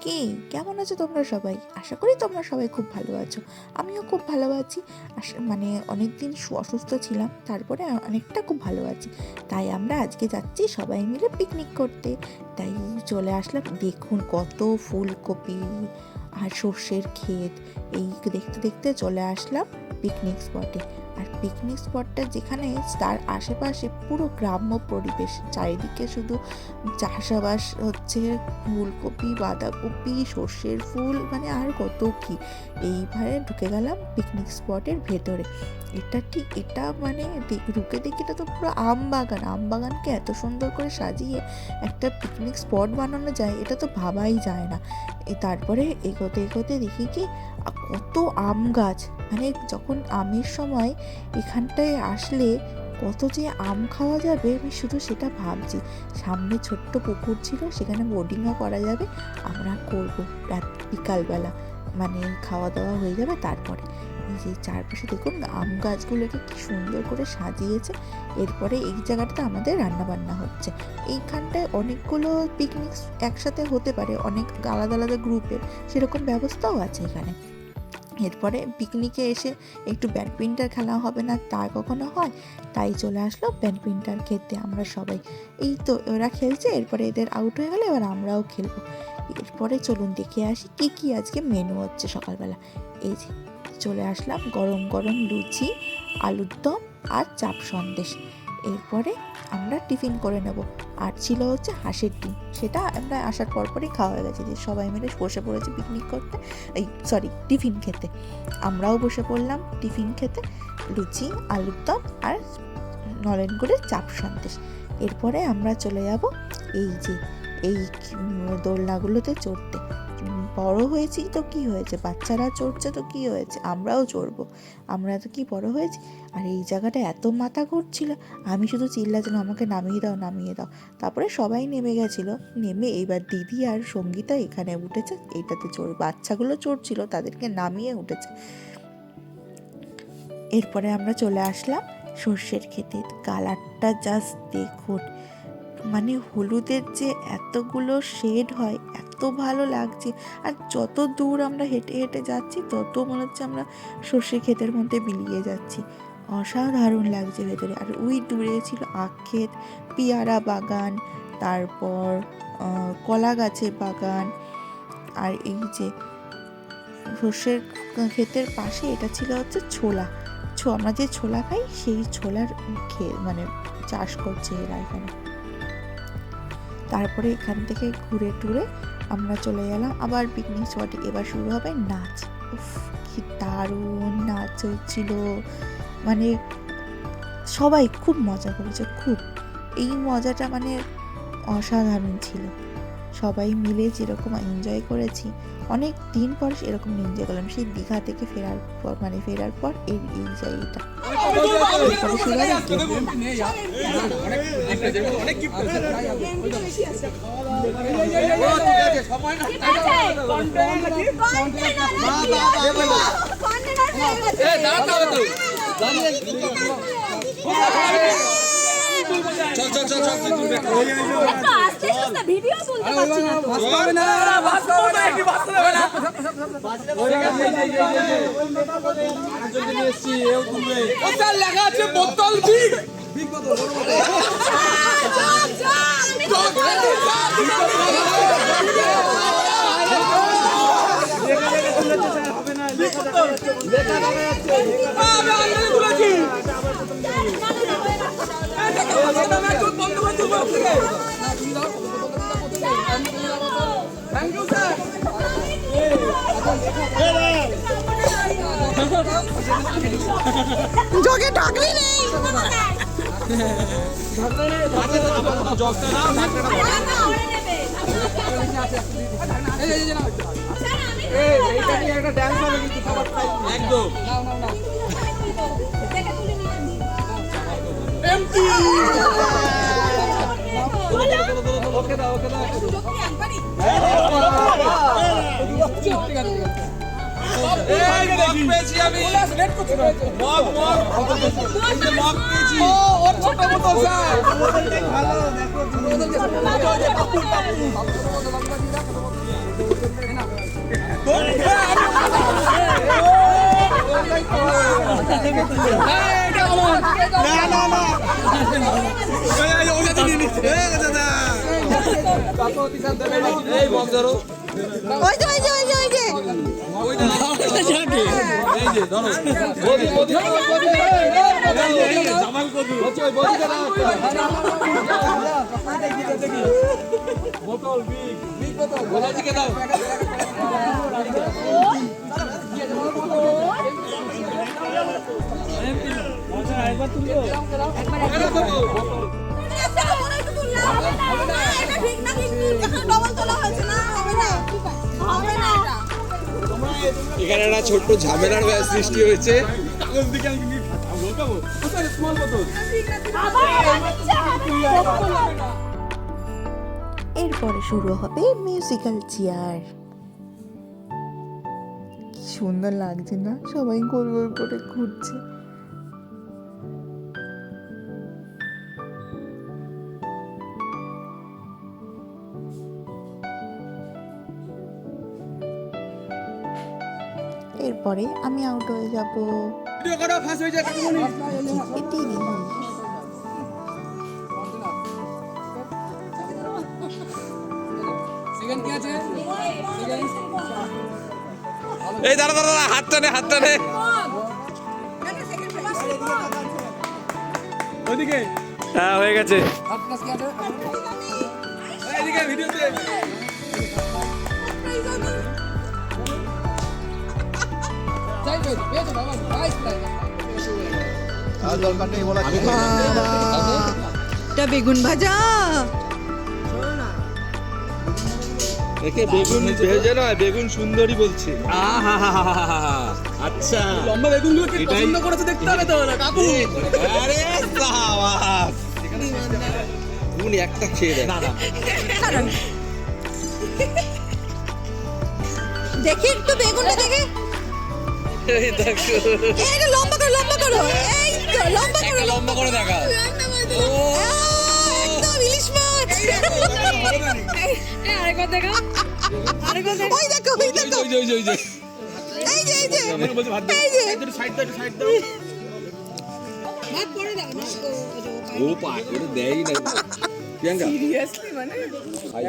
কি কেমন আছো তোমরা সবাই? আশা করি তোমরা সবাই খুব ভালো আছো। আমিও খুব ভালো আছি। মানে অনেক দিন অসুস্থ ছিলাম, তারপরে অনেকটা খুব ভালো আছি। তাই আমরা আজকে যাচ্ছি সবাই মিলে পিকনিক করতে। তাই চলে আসলাম। দেখুন কত ফুলকপি আর সর্ষের ক্ষেত। এই দেখতে দেখতে চলে আসলাম পিকনিক স্পটে। আর পিকনিক স্পটটা যেখানে, তার আশেপাশে পুরো গ্রাম্য পরিবেশ, চারিদিকে শুধু চাষাবাস হচ্ছে, ফুলকপি, বাঁধাকপি, সর্ষের ফুল, মানে আর কত কি। এইবারে ঢুকে গেলাম পিকনিক স্পটের ভেতরে। এটা মানে ঢুকে দেখি এটা তো পুরো আম বাগান। আম বাগানকে এত সুন্দর করে সাজিয়ে একটা পিকনিক স্পট বানানো যায়, এটা তো ভাবাই যায় না। তারপরে এগোতে এগোতে দেখি কি কত আম গাছ। মানে যখন আমের সময় এখানটায় আসলে কত যে আম খাওয়া যাবে, আমি শুধু সেটা ভাবছি। সামনে ছোট্ট পুকুর ছিল, সেখানে বোটিংও করা যাবে। আমরা করবো বিকালবেলা, মানে খাওয়া দাওয়া হয়ে যাবে তারপরে। এই যে চারপাশে দেখুন আম গাছগুলোকে কি সুন্দর করে সাজিয়েছে। এরপরে এই জায়গাটাতে আমাদের রান্না বান্না হচ্ছে। এইখানটায় অনেকগুলো পিকনিক একসাথে হতে পারে, অনেক আলাদা আলাদা গ্রুপের, সেরকম ব্যবস্থাও আছে এখানে। এরপরে পিকনিকে এসে একটু ব্যাডমিন্টন খেলা হবে না তা কখনো হয়? তাই চলে আসলো ব্যাডমিন্টন খেলতে আমরা সবাই। এই তো ওরা খেলছে, এরপরে এদের আউট হয়ে গেলে এবার আমরাও খেলবো। এরপরে চলুন দেখে আসি কি কি আজকে মেনু হচ্ছে সকালবেলা। এই যে চলে আসলাম, গরম গরম লুচি, আলুর দম আর চাপ সন্দেশ। এরপরে আমরা টিফিন করে নেব। আর ছিল হচ্ছে হাঁসের ডিম, সেটা আমরা আসার পরপরই খাওয়া হয়ে গেছে। যে সবাই মিলে বসে পড়েছে পিকনিক করতে, টিফিন খেতে। আমরাও বসে পড়লাম টিফিন খেতে, লুচি, আলুর দম আর নলেন গুড়ের চাপ সন্দেশ। এরপরে আমরা চলে যাব এই দোলনাগুলোতে চড়তে। বড় হয়েছি তো কি হয়েছে, বাচ্চারা চড়ছে তো কি হয়েছে, আমরাও চড়বো। আমরা তো কি বড় হয়েছি। আর এই জায়গাটা এত মাথা ঘুরছিল, আমি শুধু চিল্লাছিলাম আমাকে নামিয়ে দাও নামিয়ে দাও। তারপরে সবাই নেমে গেছিলো, নেমে এইবার দিদি আর সঙ্গীতা এখানে উঠেছে, এইটাতে বাচ্চাগুলো চড়ছিল, তাদেরকে নামিয়ে উঠেছে। এরপরে আমরা চলে আসলাম সর্ষের ক্ষেতে। কালারটা জাস্ট দেখুন, মানে হলুদের যে এতগুলো শেড হয়, এত ভালো লাগছে। আর যত দূর আমরা হেঁটে হেঁটে যাচ্ছি, তত মনে হচ্ছে আমরা সর্ষে ক্ষেতের মধ্যে বিলিয়ে যাচ্ছি। অসাধারণ লাগছে ভেতরে। আর ওই দূরে ছিল আখ ক্ষেত, পেয়ারা বাগান, তারপর কলা গাছের বাগান। আর এই যে সর্ষের ক্ষেতের পাশে এটা ছিল হচ্ছে ছোলা। আমরা যে ছোলা খাই, সেই ছোলার মানে চাষ করছে এরা এখানে। তারপরে এখান থেকে ঘুরে টুরে আমরা চলে গেলাম আবার পিকনিক স্পটে। এবার শুরু হবে নাচ। উফ, কি দারুণ নাচ হচ্ছিল। মানে সবাই খুব মজা করেছে, খুব। এই মজাটা মানে অসাধারণ ছিল। সবাই মিলে যেরকম এনজয় করেছি, অনেক দিন পর এরকম এনজয় করলাম। সেই দীঘা থেকে ফেরার পর এই জায়গাটা ভিডিও তুলতে পারছি না তো লেখা আছে বোতল বিগ জগে ঢাকলি নেই একদম ওকে দাও পেয়েছি আমি মগ পেয়েছি। ওর ছোট বোতল স্যার, ভালো দেখো। এই বক ধরো ওই যে ওই যে ওই যে ওই যে এই যে ধরো বদি বদি জামাল কদু ওই বদি দাও বোতল বিগ বিগ বোতল বলা দিকে দাও একবার তুলো একবার তুলো এখানে একটা ছোট্ট ঝামেলার সৃষ্টি হয়েছে। কাগজ দিকে আমি লোকাবো কোথায় স্মল বোতল এরপরে শুরু হবে মিউজিক্যাল চেয়ার। কি সুন্দর লাগছে না, সবাই গোল গোল করে ঘুরছে। এরপরে আমি আউট হয়ে যাব। ভিডিও করো ফার্স্ট হয়ে যায় কাকুমনি সেকেন্ড কি আছে এই দাঁড়া দাঁড়া দাঁড়া, হাত টানে হাত টানে। ওইদিকে হ্যাঁ হয়ে গেছে। এইদিকে ভিডিওতে এটা বেগুন ভাজা। একে বেগুন ভেজে নয়, বেগুন সুন্দরী বলছে। আচ্ছা লম্বা বেগুনগুলো কি এটাই- পছন্দ করেছে দেখতে হবে তো না কাকু আরে সাবাস, তুমি একটা খেয়ে দেখ। দেখি একটু বেগুনটা দেখে। এই দেখো, এইটা লম্বা করো লম্বা করো। এই তো লম্বা করো একটা লম্বা করে দেখা। একদম ইলিশ মাছ। আরেকবার দেখো আরেকবার দেখো। ওই দেখো ওই দেখো ওই যে, ওই যে, ওই যে। এই যে এই যে বলছে ভাত দাও এই যে একটু সাইড দাও একটু সাইড দাও ভাত পড়ে দাও না। ও পা করে দেয় না প্রিয়াঙ্কা। সিরিয়াসলি মানে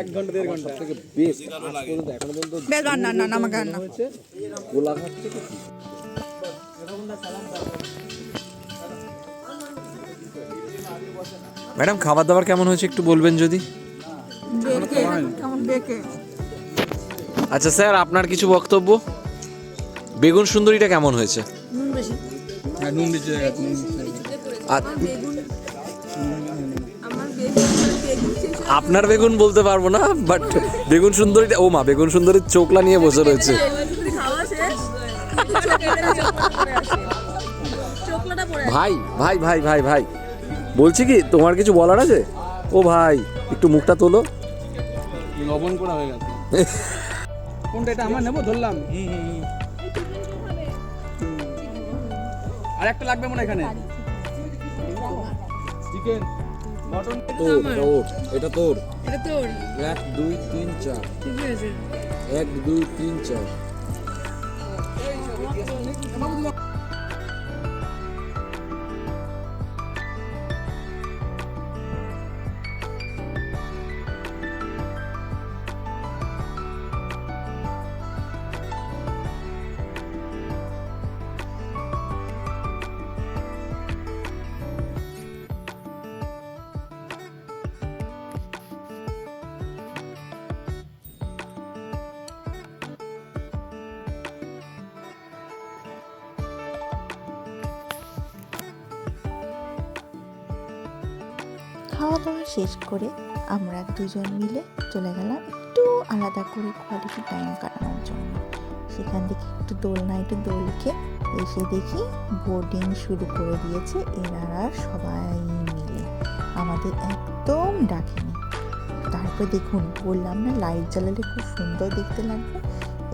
1 ঘন্টা 1.5 ঘন্টা থেকে বেস্ট আজ পর্যন্ত এখনো পর্যন্ত বেশ না না না আমাকে আর না। গোলাঘাট থেকে। ম্যাডাম খাবার দাবার কেমন হয়েছে একটু বলবেন যদি। কেমন বেকে। আচ্ছা স্যার, আপনার কিছু বক্তব্য। বেগুন সুন্দরীটা কেমন হয়েছে? নুন বেশি। হ্যাঁ নুন দিতে আর বেগুন আমার বেগুন শেষ। আপনার বেগুন বলতে পারবো না, বাট বেগুন সুন্দরীটা, ও মা, বেগুন সুন্দরীর চোখলা নিয়ে বসে রয়েছে। খাওয়া শেষ। চোখলাটা পড়ে ভাই ভাই ভাই ভাই ভাই বলছি কি, তোমার কিছু বলার আছে? ও ভাই একটু মুখটা তোলো। লবণ করা হয়ে গেছে কোনটা এটা আমার নেবো ধরলাম আর একটা লাগবে মনে হয় এখানে চিকেন মটন এটা তোর। এটা তোর 1 2 3 4, ঠিক আছে। 1 2 3 4। খাওয়া দাওয়া শেষ করে আমরা দুজন মিলে চলে গেলাম একটু আলাদা করে কোয়ালিটি টাইম কাটানোর জন্য। সেখান থেকে একটু দোলকে এসে দেখি বোর্ডিং শুরু করে দিয়েছে এনারা সবাই মিলে, আমাদের একদম ডাকেনি। তারপর দেখুন, বললাম না লাইট জ্বালালে খুব সুন্দর দেখতে লাগবে।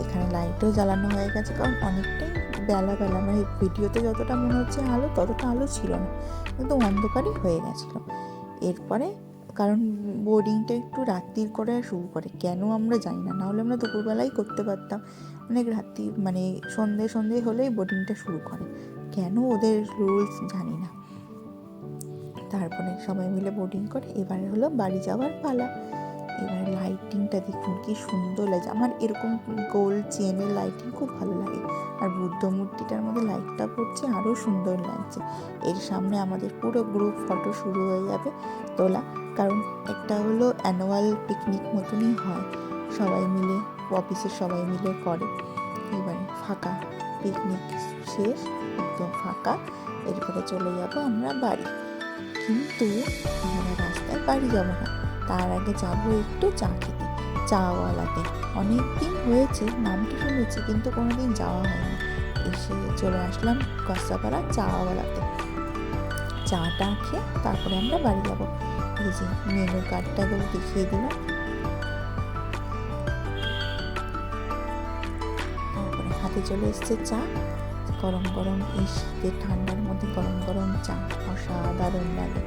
এখানে লাইটও জ্বালানো হয়ে গেছে, কারণ অনেকটাই বেলা মানে ভিডিওতে যতটা মনে হচ্ছে আলো, ততটা আলো ছিল না, কিন্তু অন্ধকারই হয়ে গেছিলো। এরপরে কারণ বোর্ডিংটা একটু রাত্রির করে শুরু করে, কেন আমরা জানি না, নাহলে আমরা দুপুরবেলাই করতে পারতাম। অনেক রাত্রি মানে সন্ধে হলেই বোর্ডিংটা শুরু করে, কেন ওদের রুলস জানি না। তারপরে সবাই মিলে বোর্ডিং করে এবারে হলো বাড়ি যাওয়ার পালা। এবার লাইটিংটা দেখুন কি সুন্দর লাগছে, আমার এরকম গোল্ড চেনের লাইটিং খুব ভালো লাগে। আর বুদ্ধ মূর্তিটার মধ্যে লাইটটা পড়ছে, আরও সুন্দর লাগছে। এর সামনে আমাদের পুরো গ্রুপ ফটো শুরু হয়ে যাবে তোলা, কারণ একটা হলো অ্যানুয়াল পিকনিক মতনই হয়, সবাই মিলে অফিসের সবাই মিলে করে। এবারে ফাঁকা, পিকনিক শেষ, একদম ফাঁকা। এরপরে চলে যাব আমরা বাড়ি, কিন্তু আমরা রাস্তায় বাড়ি যাব না, তার আগে যাব একটু চা খেতে, চাওয়ালাতে। অনেক দিন হয়েছে, নামটা শুনেছি কিন্তু কোনোদিন যাওয়া হয়নি। এসে চলে আসলাম কসাপাড়া চাওয়ালাতে, চাটা খেয়ে তারপরে আমরা বাড়ি যাব। এই যে মেনু কার্ডটা দেখিয়ে দিলাম। তারপরে হাতে চলে এসছে চা, গরম গরম, এই শীতের ঠান্ডার মধ্যে গরম গরম চা অসাধারণ লাগে।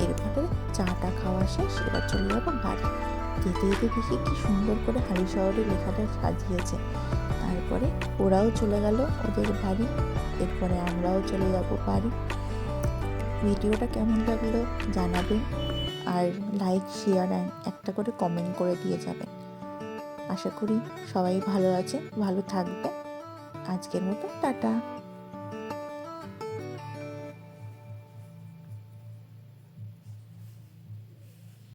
এরপরে চাটা খাওয়া শেষ, এবার চলে যাবো বাড়ি। যেতে যেতে দেখি কি সুন্দর করে হালি শহরে লেখাটা সাজিয়েছে। তারপরে ওরাও চলে গেল ওদের বাড়ি, এরপরে আমরাও চলে যাব বাড়ি। ভিডিওটা কেমন লাগলো জানাবেন, আর লাইক শেয়ার একটা করে কমেন্ট করে দিয়ে যাবেন। আশা করি সবাই ভালো আছে, ভালো থাকবে। আজকের মতো টাটা।